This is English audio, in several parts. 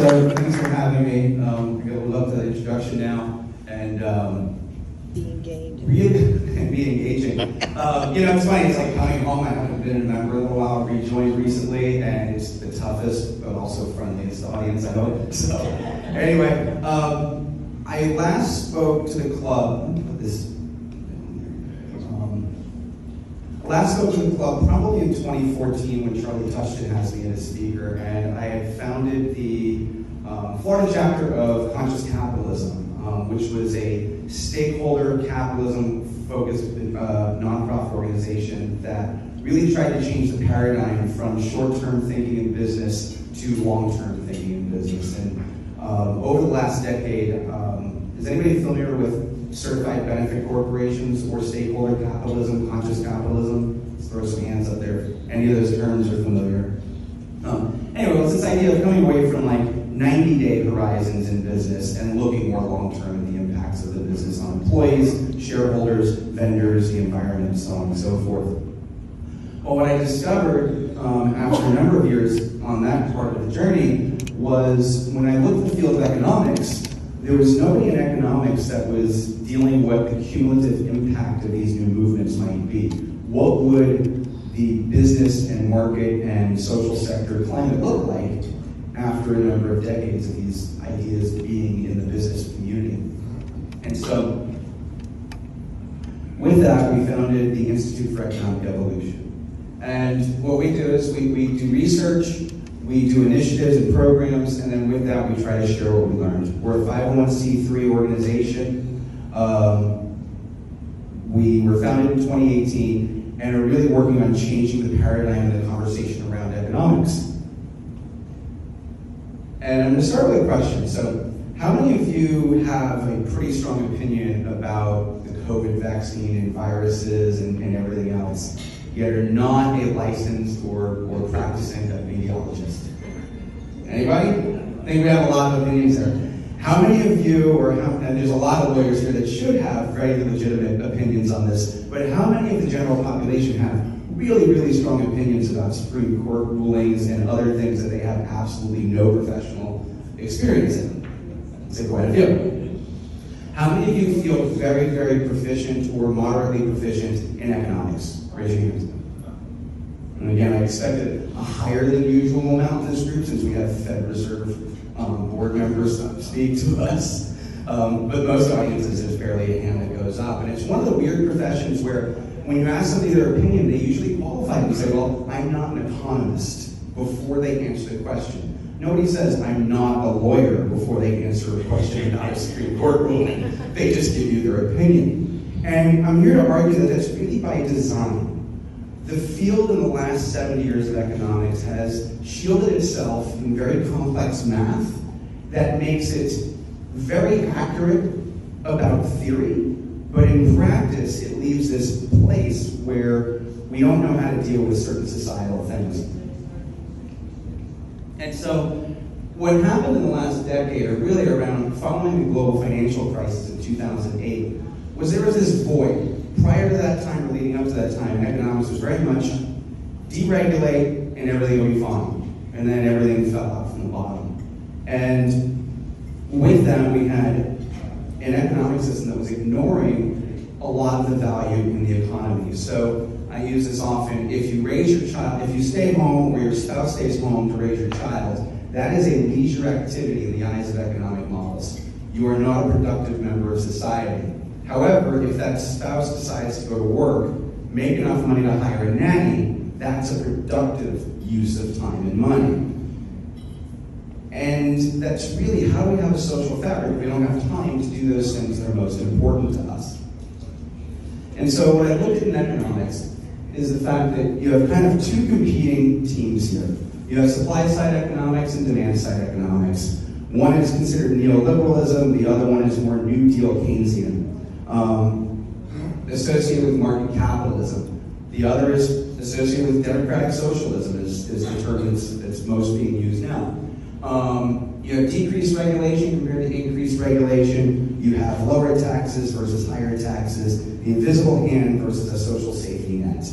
So thanks for having me. I'm going to love the introduction now, and Be engaged. really be engaging. It's funny. It's like coming home. I haven't been a member in a while. Rejoined recently, and it's the toughest, but also friendliest audience I hope. So anyway, I last spoke to the club. Last spoke to the club probably in 2014 when Charlie Touchton asked me as a speaker, and I had founded the Florida chapter of Conscious Capitalism, which was a stakeholder capitalism-focused nonprofit organization that really tried to change the paradigm from short-term thinking in business to long-term thinking in business. And over the last decade, is anybody familiar with certified benefit corporations or stakeholder capitalism, conscious capitalism? Let's throw some hands up there. Any of those terms are familiar? Anyway, it's this idea of coming away from like 90-day horizons in business and looking more long-term at the impacts of the business on employees, shareholders, vendors, the environment, so on and so forth. Well, what I discovered after a number of years on that part of the journey was when I looked at the field of economics, there was nobody in economics that was dealing with what the cumulative impact of these new movements might be. What would the business and market and social sector climate look like after a number of decades of these ideas being in the business community? And so, with that, we founded the Institute for Economic Evolution. And what we do is we do research, we do initiatives and programs, and then with that, we try to share what we learned. We're a 501c3 organization. We were founded in 2018, and are really working on changing the paradigm and the conversation around economics. And I'm going to start with a question. So, how many of you have a pretty strong opinion about the COVID vaccine and viruses and everything else, yet are not a licensed or practicing epidemiologist? Anybody? I think we have a lot of opinions there. How many of you, and there's a lot of lawyers here that should have very legitimate opinions on this, but how many of the general population have really, really strong opinions about Supreme Court rulings and other things that they have absolutely no professional experience in? I'd say quite a few. How many of you feel very, very proficient or moderately proficient in economics? Raise your hands. And again, I expected a higher than usual amount in this group since we have Fed Reserve board members speak to us. But most audiences, there's barely a hand that goes up. And it's one of the weird professions where when you ask somebody their opinion, they usually qualify and say, well, I'm not an economist, before they answer the question. Nobody says, I'm not a lawyer, before they answer a question about a Supreme Court ruling. They just give you their opinion. And I'm here to argue that that's really by design. The field in the last 70 years of economics has shielded itself in very complex math that makes it very accurate about theory, but in practice it leaves this place where we don't know how to deal with certain societal things. And so what happened in the last decade, or really around following the global financial crisis in 2008, was there was this void. Prior to that time, or leading up to that time, economics was very much deregulate and everything will be fine. And then everything fell out from the bottom. And with that, we had an economic system that was ignoring a lot of the value in the economy. So I use this often: if you raise your child, if you stay home or your spouse stays home to raise your child, that is a leisure activity in the eyes of economic models. You are not a productive member of society. However, if that spouse decides to go to work, make enough money to hire a nanny, that's a productive use of time and money. And that's really how do we have a social fabric if we don't have time to do those things that are most important to us. And so what I looked at in economics is the fact that you have kind of two competing teams here. You have supply-side economics and demand-side economics. One is considered neoliberalism, the other one is more New Deal Keynesian. Associated with market capitalism. The other is associated with democratic socialism, is the term that's most being used now. You have decreased regulation compared to increased regulation. You have lower taxes versus higher taxes. The invisible hand versus a social safety net.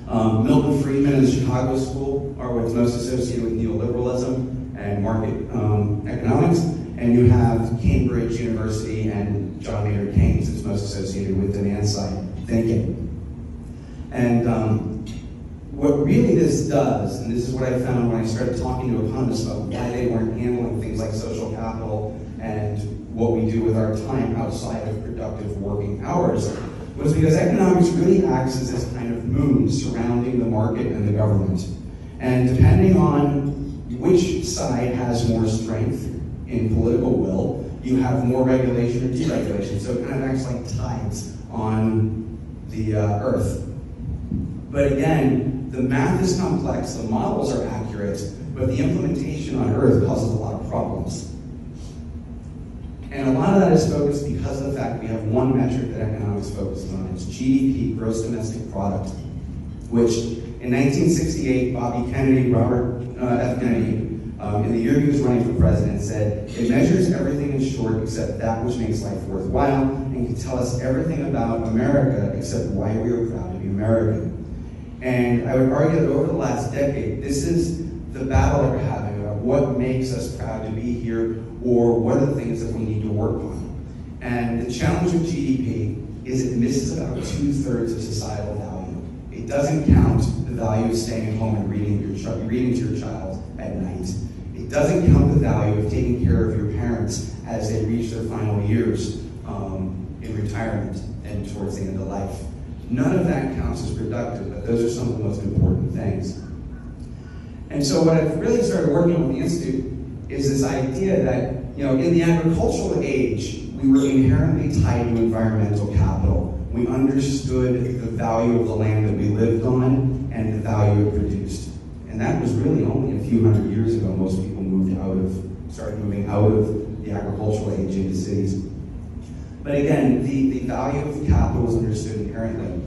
Milton Friedman and the Chicago School are what's most associated with neoliberalism. and market economics, and you have Cambridge University and John Maynard Keynes, it's most associated with demand side thinking. And what really this does, and this is what I found when I started talking to economists about why they weren't handling things like social capital and what we do with our time outside of productive working hours, was because economics really acts as this kind of moon surrounding the market and the government. And depending on which side has more strength in political will, you have more regulation or deregulation. So it kind of acts like tides on the earth. But again, the math is complex, the models are accurate, but the implementation on earth causes a lot of problems. And a lot of that is focused because of the fact we have one metric that economics focuses on. It's GDP, gross domestic product, which in 1968, Bobby Kennedy, Robert F. Kennedy, in the year he was running for president, said, "It measures everything in short except that which makes life worthwhile, and can tell us everything about America except why we are proud to be American." And I would argue that over the last decade, this is the battle that we're having about what makes us proud to be here, or what are the things that we need to work on. And the challenge with GDP is it misses about 2/3 of societal value. It doesn't count the value of staying at home and reading to your child at night. It doesn't count the value of taking care of your parents as they reach their final years in retirement and towards the end of life. None of that counts as productive, but those are some of the most important things. And so what I've really started working on with the Institute is this idea that, in the agricultural age, we were inherently tied to environmental capital. We understood the value of the land that we lived on and the value it produced. And that was really only a few hundred years ago. Most people started moving out of the agricultural age into cities. But again, the value of capital was understood inherently.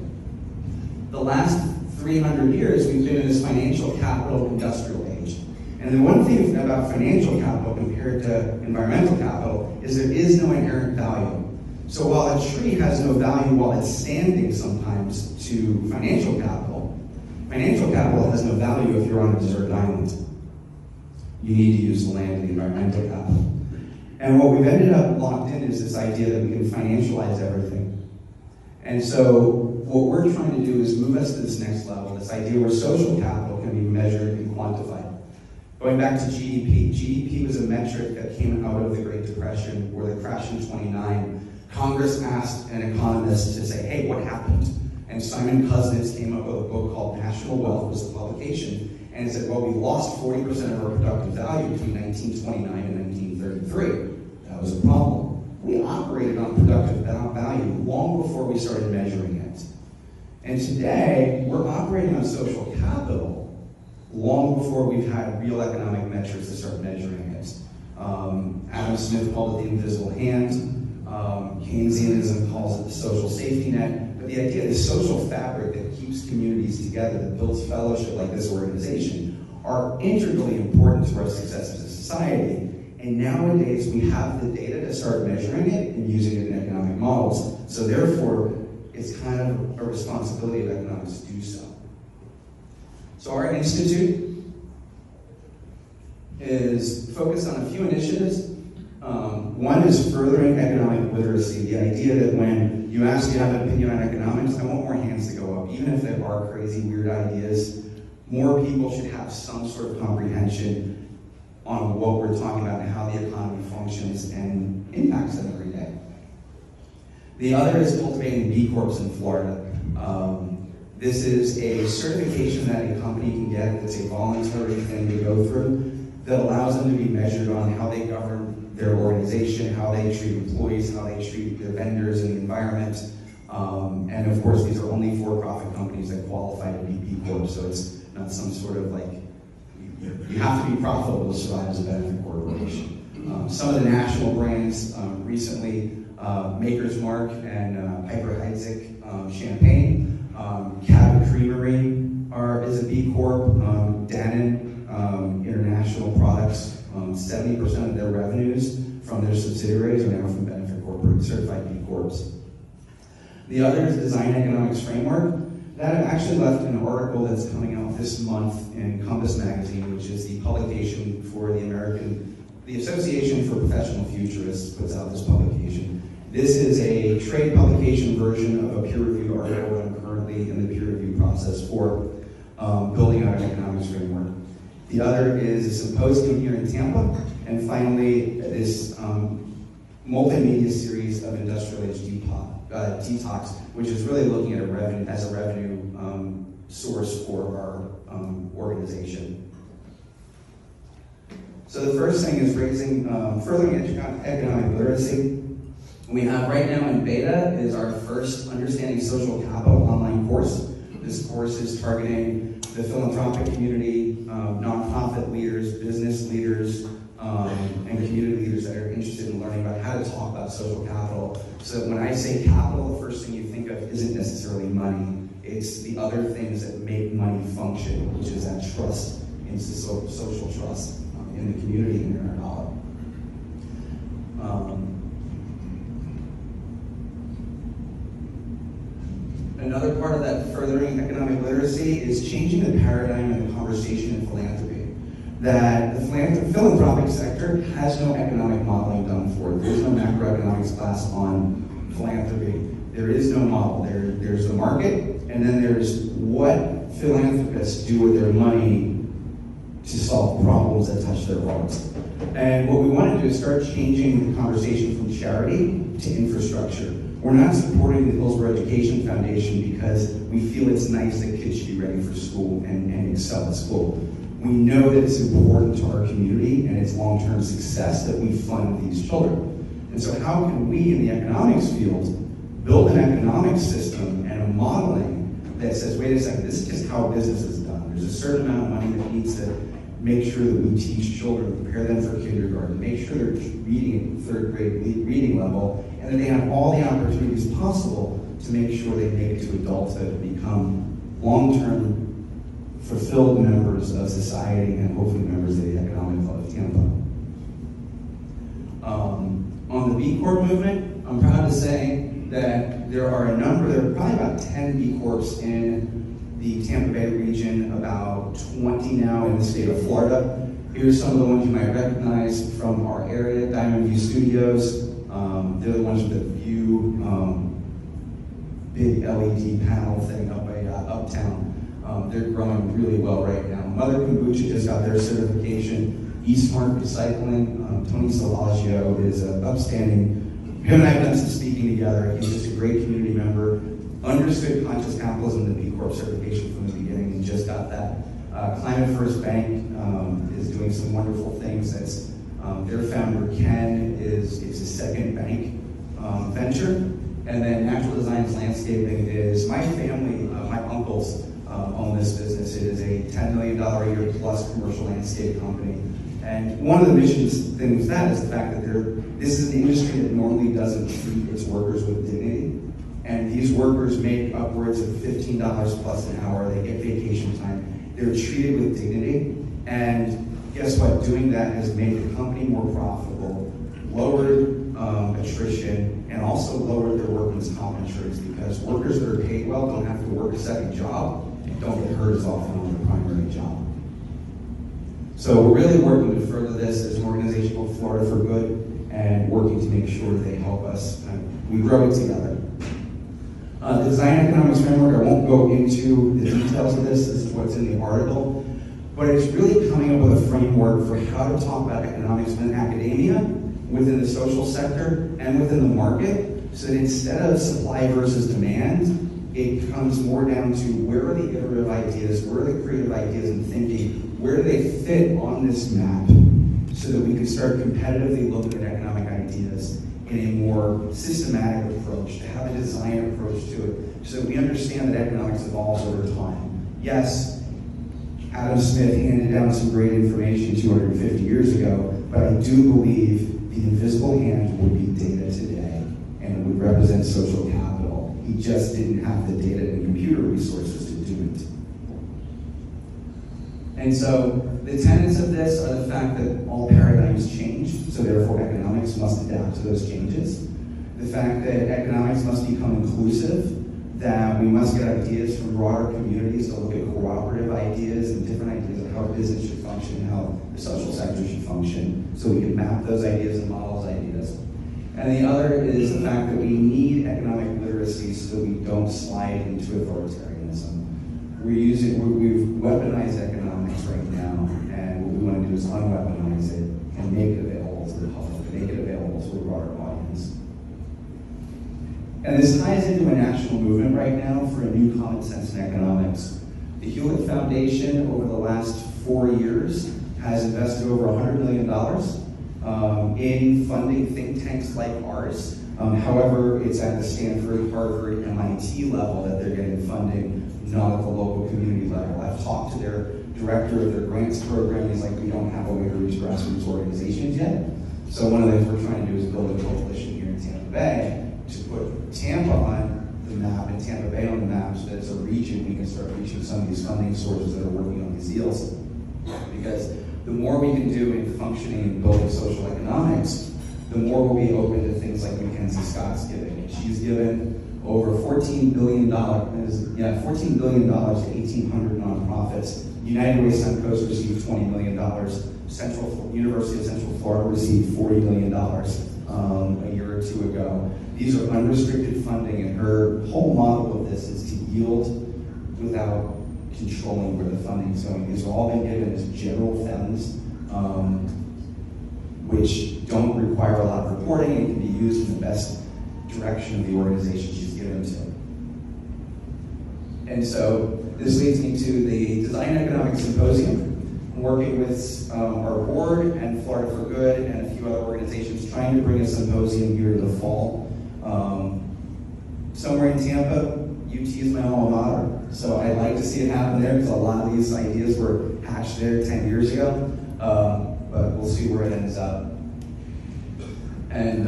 The last 300 years, we've been in this financial capital industrial age. And the one thing about financial capital compared to environmental capital is there is no inherent value. So while a tree has no value while it's standing sometimes to financial capital has no value if you're on a desert island. You need to use the land and the environmental capital. And what we've ended up locked in is this idea that we can financialize everything. And so what we're trying to do is move us to this next level, this idea where social capital can be measured and quantified. Going back to GDP, GDP was a metric that came out of the Great Depression or the crash in 29. Congress asked an economist to say, hey, what happened? And Simon Kuznets came up with a book called National Wealth, was the publication, and it said, well, we lost 40% of our productive value between 1929 and 1933. That was a problem. We operated on productive value long before we started measuring it. And today, we're operating on social capital long before we've had real economic metrics to start measuring it. Adam Smith called it the invisible hand. Keynesianism calls it the social safety net. But the idea, the social fabric that keeps communities together, that builds fellowship like this organization, are integrally important to our success as a society. And nowadays, we have the data to start measuring it and using it in economic models. So therefore, it's kind of a responsibility of economics to do so. So our institute is focused on a few initiatives. One is furthering economic literacy, the idea that when you actually have an opinion on economics, I want more hands to go up. Even if there are crazy, weird ideas, more people should have some sort of comprehension on what we're talking about and how the economy functions and impacts them every day. The other is cultivating BCorps in Florida. This is a certification that a company can get. It's a voluntary thing to go through that allows them to be measured on how they govern their organization, how they treat employees, how they treat their vendors and the environment. And of course, these are only for-profit companies that qualify to be B Corp, so it's not some sort of like, you have to be profitable to survive as a benefit corporation. Some of the national brands recently, Maker's Mark and Piper Heidsieck Champagne, Cabot Creamery is a B Corp, Dannon International Products, 70% of their revenues from their subsidiaries are now from benefit corporate certified B Corps. The other is Design Economics Framework. that actually left an article that's coming out this month in Compass Magazine, which is the publication for the Association for Professional Futurists puts out this publication. This is a trade publication version of a peer-reviewed article that I'm currently in the peer review process for, building out an economics framework. The other is a symposium here in Tampa, and finally this multimedia series of industrial age detox, which is really looking at a revenue source for our organization. So the first thing is furthering economic literacy. We have right now in beta is our first Understanding Social Capital online course. This course is targeting the philanthropic community, nonprofit leaders, business leaders, and community leaders that are interested in learning about how to talk about social capital. So when I say capital, the first thing you think of isn't necessarily money. It's the other things that make money function, which is that trust, social trust in the community and in our dollar. Another part of that furthering economic literacy is changing the paradigm and the conversation in philanthropy. That the philanthropic sector has no economic modeling done for it. There's no macroeconomics class on philanthropy. There is no model. There's the market, and then there's what philanthropists do with their money to solve problems that touch their hearts. And what we want to do is start changing the conversation from charity to infrastructure. We're not supporting the Hillsborough Education Foundation because we feel it's nice that kids should be ready for school and excel at school. We know that it's important to our community and its long-term success that we fund these children. And so how can we in the economics field build an economic system and a modeling that says, wait a second, this is just how business is done. There's a certain amount of money that needs to make sure that we teach children, prepare them for kindergarten, make sure they're reading at third grade reading level, and that they have all the opportunities possible to make sure they make it to adulthood and become long-term fulfilled members of society and hopefully members of the Economic Club of Tampa. On the BCorp movement, I'm proud to say that there are probably about 10 BCorps in the Tampa Bay region, about 20 now in the state of Florida. Here's some of the ones you might recognize from our area, Diamond View Studios. They're the ones with the View big LED panel thing up by Uptown. They're growing really well right now. Mother Kombucha just got their certification. ECorps Recycling, Tony Salagio is an upstanding, him and I have done some speaking together. He's just a great community member, understood conscious capitalism, the B Corp certification from the beginning, and just got that. Climate First Bank is doing some wonderful things. That's their founder, Ken, is a second bank venture. And then Natural Designs Landscaping is my family, my uncles own this business. It is a $10 million a year plus commercial landscape company. And one of the missions things with that is the fact that this is an industry that normally doesn't treat its workers with dignity. And these workers make upwards of $15 plus an hour. They get vacation time. They're treated with dignity. And guess what? Doing that has made the company more profitable, lowered attrition, and also lowered their workman's comp insurance because workers that are paid well don't have to work a second job and don't get hurt as often on their primary job. So we're really working to further this as an organization called Florida for Good and working to make sure they help us. We grow it together. The Design Economics Framework, I won't go into the details of this. This is what's in the article. But it's really coming up with a framework for how to talk about economics within academia, within the social sector, and within the market, so that instead of supply versus demand, it comes more down to where are the iterative ideas, where are the creative ideas and thinking, where do they fit on this map, so that we can start competitively looking at economic ideas in a more systematic approach, to have a design approach to it, so that we understand that economics evolves over time. Yes, Adam Smith handed down some great information 250 years ago, but I do believe the invisible hand would be data today, and it would represent social capital. He just didn't have the data and computer resources to do it. And so the tenets of this are the fact that all paradigms change, so therefore economics must adapt to those changes. The fact that economics must become inclusive, that we must get ideas from broader communities to look at cooperative ideas and different ideas of how business should function, how the social sector should function, so we can map those ideas and models ideas. And the other is the fact that we need economic literacy so that we don't slide into authoritarianism. We've weaponized economics right now, and what we want to do is unweaponize it and make it available to the public, make it available to a broader audience. And this ties into a national movement right now for a new common sense in economics. The Hewlett Foundation over the last 4 years has invested over $100 million in funding think tanks like ours. However, it's at the Stanford, Harvard, MIT level that they're getting funding, not at the local community level. I've talked to their director of their grants program. He's like, we don't have a way to reach grassroots organizations yet. So one of the things we're trying to do is build a coalition here in Tampa Bay to put Tampa on the map and Tampa Bay on the map so that as a region we can start reaching some of these funding sources that are working on these deals. Because the more we can do in functioning and building social economics, the more we'll be open to things like Mackenzie Scott's giving. She's given over $14 billion to 1,800 nonprofits. United Way Suncoast received $20 million. University of Central Florida received $40 million a year or two ago. These are unrestricted funding, and her whole model of this is to yield without controlling where the funding is going. These have all been given as general funds, which don't require a lot of reporting and can be used in the best direction of the organization she's given to. And so this leads me to the Design Economic Symposium. I'm working with our board and Florida for Good and a few other organizations trying to bring a symposium here in the fall. Somewhere in Tampa, UT is my alma mater, so I'd like to see it happen there because a lot of these ideas were hatched there 10 years ago, but we'll see where it ends up. And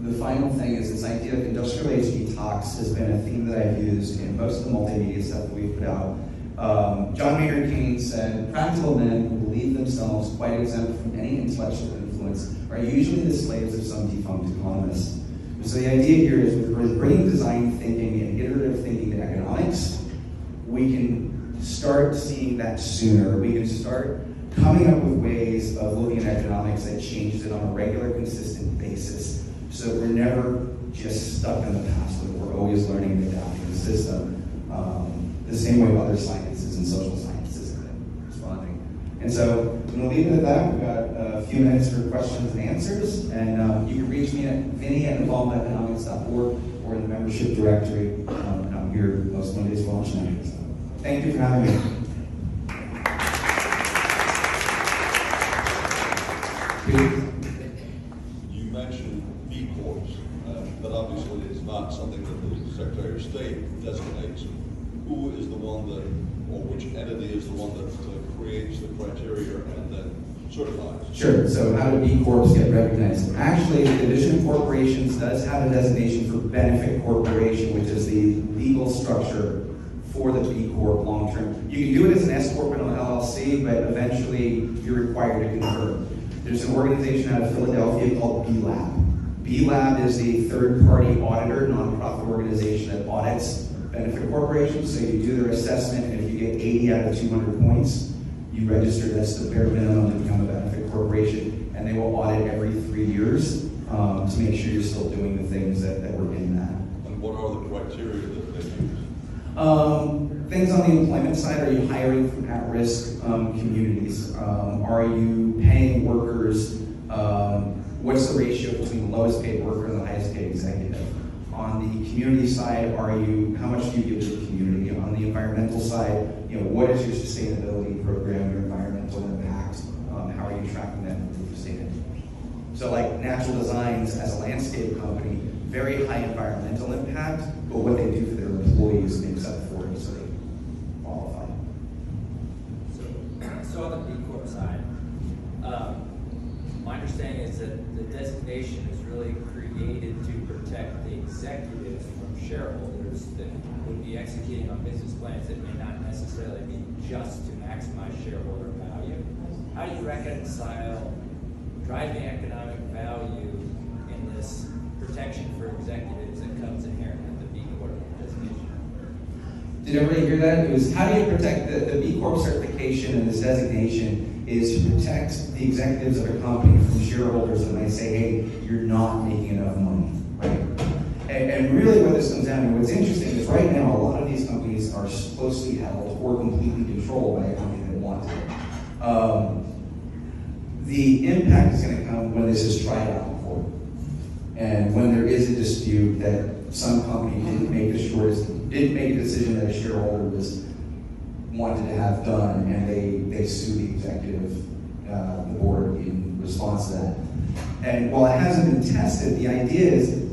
the final thing is this idea of industrial age detox has been a theme that I've used in most of the multimedia stuff that we've put out. John Maynard Keynes said, practical men who believe themselves quite exempt from any intellectual influence are usually the slaves of some defunct economist. And so the idea here is with bringing design thinking and iterative thinking to economics, we can start seeing that sooner. We can start coming up with ways of looking at economics that changes it on a regular, consistent basis, so that we're never just stuck in the past, that we're always learning and adapting the system, the same way other sciences and social sciences have been responding. And so I'm going to leave it at that. We've got a few minutes for questions and answers, and you can reach me at vinny@involvedeconomics.org or in the membership directory. I'm here most Mondays for lunch night. So thank you for having me. You mentioned ECorps, but obviously it's not something that the Secretary of State designates. Who is the one that, or which entity is the one that creates the criteria and then certifies? Sure, so how do ECorps get recognized? Actually, the Division of Corporations does have a designation for benefit corporation, which is the legal structure for the B Corp long term. You can do it as an S Corp and an LLC, but eventually you're required to convert. There's an organization out of Philadelphia called B-Lab. B-Lab is a third-party auditor, nonprofit organization that audits benefit corporations. So you do their assessment, and if you get 80 out of 200 points, you register. That's the bare minimum to become a benefit corporation. And they will audit every 3 years to make sure you're still doing the things that were in that. And what are the criteria that they use? Things on the employment side, are you hiring from at-risk communities? Are you paying workers? What's the ratio between the lowest paid worker and the highest paid executive? On the community side, how much do you give to the community? On the environmental side, what is your sustainability program, your environmental impact? How are you tracking that and improve sustainability? So like Natural Designs as a landscape company, very high environmental impact, but what they do for their employees makes up for it, so they qualify. So on the B Corp side, my understanding is that the designation is really created to protect the executives from shareholders that would be executing on business plans that may not necessarily be just to maximize shareholder value. How do you reconcile driving economic value in this protection for executives that comes inherent with the B Corp designation? Did everybody hear that? It was, how do you protect the B Corp certification and this designation is to protect the executives of a company from shareholders that might say, hey, you're not making enough money, right? And really what this comes down to, what's interesting is right now, a lot of these companies are closely held or completely controlled by a company that wants it. The impact is going to come when this is tried out in court. And when there is a dispute that some company didn't make a decision that a shareholder wanted to have done, and they sue the executive, the board in response to that. And while it hasn't been tested, the idea is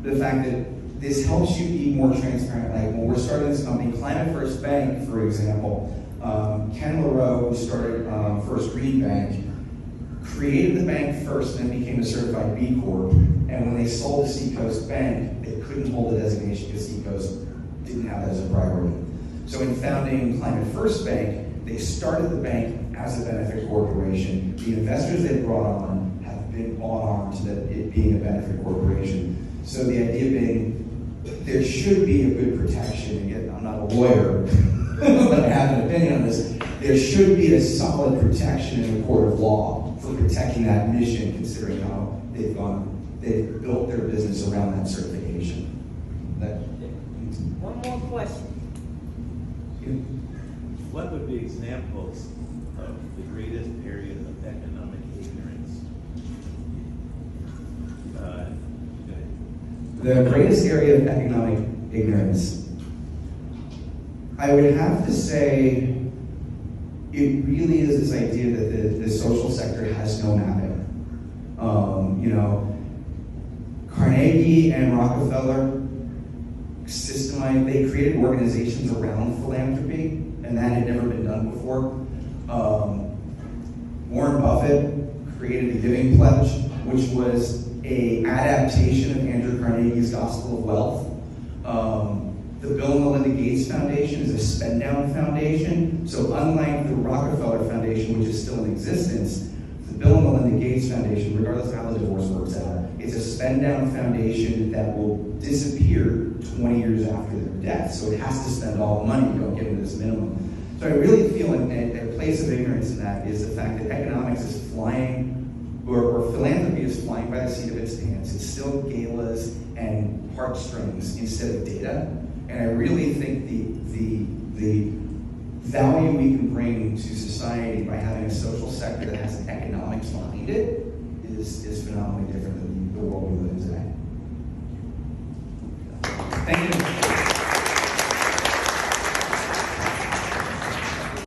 the fact that this helps you be more transparent. Like when we're starting this company, Climate First Bank, for example, Ken LaRoe, who started First Green Bank, created the bank first and then became a certified B Corp. And when they sold to Seacoast Bank, they couldn't hold the designation because Seacoast didn't have that as a priority. So in founding Climate First Bank, they started the bank as a benefit corporation. The investors they brought on have been brought on to it being a benefit corporation. So the idea being, there should be a good protection. Again, I'm not a lawyer, but I have an opinion on this. There should be a solid protection in the court of law for protecting that mission, considering how they've built their business around that certification. One more question. What would be examples of the greatest area of economic ignorance? The greatest area of economic ignorance, I would have to say, it really is this idea that the social sector has no mapping. Carnegie and Rockefeller they created organizations around philanthropy, and that had never been done before. Warren Buffett created the Giving Pledge, which was an adaptation of Andrew Carnegie's Gospel of Wealth. The Bill and Melinda Gates Foundation is a spend-down foundation. So unlike the Rockefeller Foundation, which is still in existence, the Bill and Melinda Gates Foundation, regardless of how the divorce works out, it's a spend-down foundation that will disappear 20 years after their death. So it has to spend all the money, you don't give them this minimum. So I really feel a place of ignorance in that is the fact that economics is flying, or philanthropy is flying by the seat of its pants. It's still galas and heartstrings instead of data. And I really think the value we can bring to society by having a social sector that has an economics behind it is phenomenally different than the world we live in today. Thank you.